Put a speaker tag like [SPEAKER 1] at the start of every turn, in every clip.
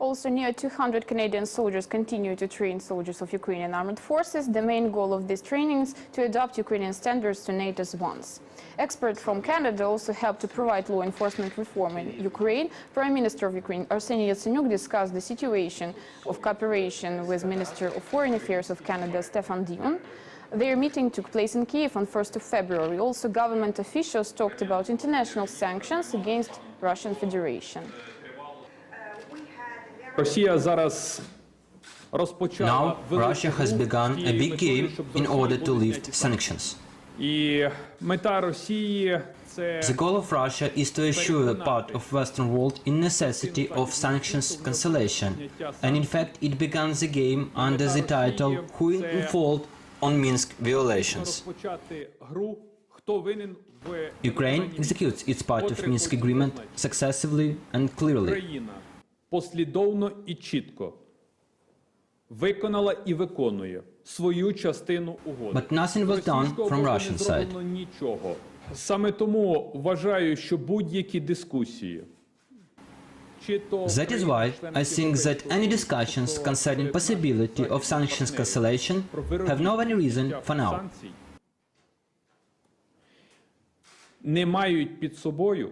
[SPEAKER 1] Also, near 200 Canadian soldiers continue to train soldiers of Ukrainian armed forces. The main goal of these trainings to adopt Ukrainian standards to NATO's ones. Experts from Canada also help to provide law enforcement reform in Ukraine. Prime Minister of Ukraine Arseniy Yatsenyuk discussed the situation of cooperation with Minister of Foreign Affairs of Canada Stefan Dion. Their meeting took place in Kyiv on 1st of February. Also, government officials talked about international sanctions against Russian Federation.
[SPEAKER 2] Now, Russia has begun a big game in order to lift sanctions. The goal of Russia is to assure part of Western world in necessity of sanctions cancellation. And in fact, it began the game under the title "Who in fault on Minsk violations?" Ukraine executes its part of Minsk agreement successively and clearly.
[SPEAKER 3] Послідовно і чітко виконала і виконує свою частину угоди.
[SPEAKER 2] But nothing was done from Russian side.
[SPEAKER 3] Нічого. Саме тому вважаю, що будь-які дискусії
[SPEAKER 2] That is why I think that any discussions concerning possibility of sanctions cancellation have no any reason for now.
[SPEAKER 3] Не мають під собою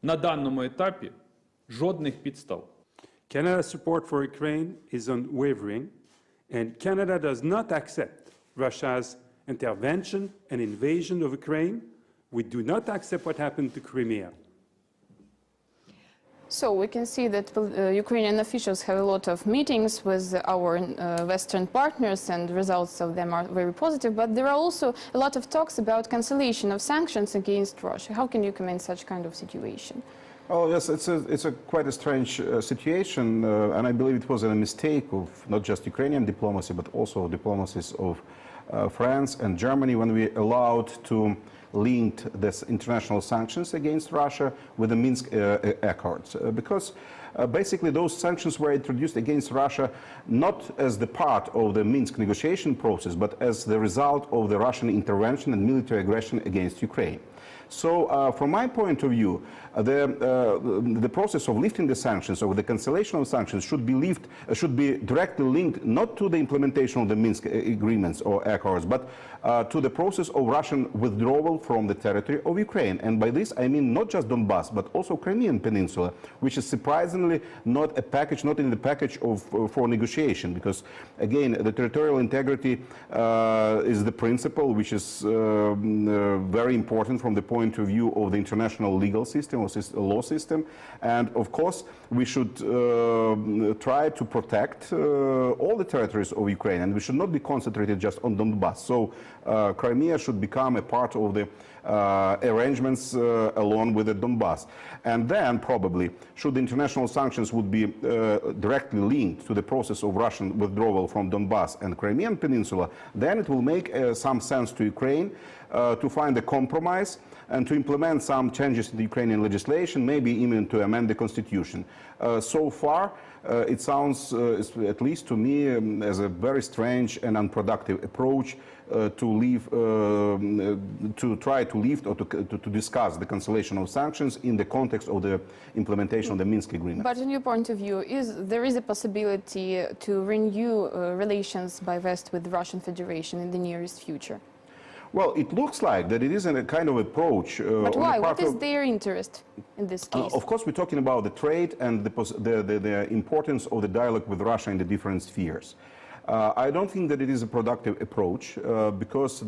[SPEAKER 3] на даному етапі жодних підстав.
[SPEAKER 4] Canada's support for Ukraine is unwavering, and Canada does not accept Russia's intervention and invasion of Ukraine. We do not accept what happened to Crimea.
[SPEAKER 1] So we can see that Ukrainian officials have a lot of meetings with our Western partners, and results of them are very positive. But there are also a lot of talks about cancellation of sanctions against Russia. How can you comment such kind of situation?
[SPEAKER 5] Oh yes, it's quite a strange situation, and I believe it was a mistake of not just Ukrainian diplomacy, but also diplomacies of France and Germany when we allowed to link this international sanctions against Russia with the Minsk Accords, because basically those sanctions were introduced against Russia not as the part of the Minsk negotiation process, but as the result of the Russian intervention and military aggression against Ukraine. So, from my point of view, the process of lifting the sanctions or the cancellation of sanctions should be directly linked not to the implementation of the Minsk agreements or accords, but to the process of Russian withdrawal from the territory of Ukraine. And by this, I mean not just Donbass, but also Crimean Peninsula, which is surprisingly not in the package for negotiation, because again, the territorial integrity is the principle which is very important from the point of view of the international legal system or law system, and of course we should try to protect all the territories of Ukraine, and we should not be concentrated just on Donbass. So Crimea should become a part of the arrangements along with the Donbass, and then probably should the international sanctions would be directly linked to the process of Russian withdrawal from Donbass and Crimean Peninsula, then it will make some sense to Ukraine to find a compromise and to implement some changes in the Ukrainian legislation, maybe even to amend the constitution. So far, it sounds, at least to me, as a very strange and unproductive approach to try to lift or to discuss the cancellation of sanctions in the context of the implementation of the Minsk agreement.
[SPEAKER 1] But in your point of view, there is a possibility to renew relations by West with the Russian Federation in the nearest future?
[SPEAKER 5] Well, it looks like that it is a kind of approach.
[SPEAKER 1] But why? What is their interest in this case?
[SPEAKER 5] Of course, we're talking about the trade and the importance of the dialogue with Russia in the different spheres. I don't think that it is a productive approach because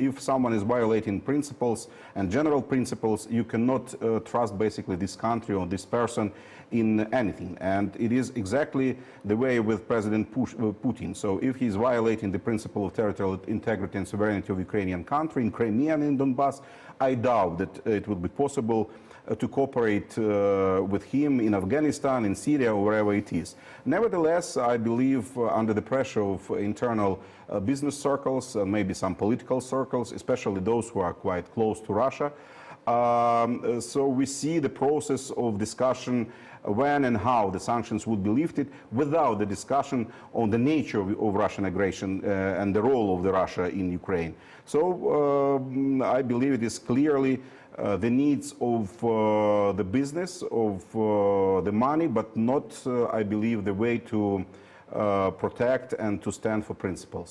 [SPEAKER 5] if someone is violating principles and general principles, you cannot trust basically this country or this person in anything. And it is exactly the way with President Putin. So if he's violating the principle of territorial integrity and sovereignty of Ukrainian country in Crimea and in Donbass, I doubt that it would be possible to cooperate with him in Afghanistan, in Syria, or wherever it is. Nevertheless, I believe under the pressure of internal business circles, maybe some political circles, especially those who are quite close to Russia, So we see the process of discussion when and how the sanctions would be lifted without the discussion on the nature of Russian aggression and the role of Russia in Ukraine. So I believe it is clearly the needs of the business, of the money, but not, I believe, the way to protect and to stand for principles.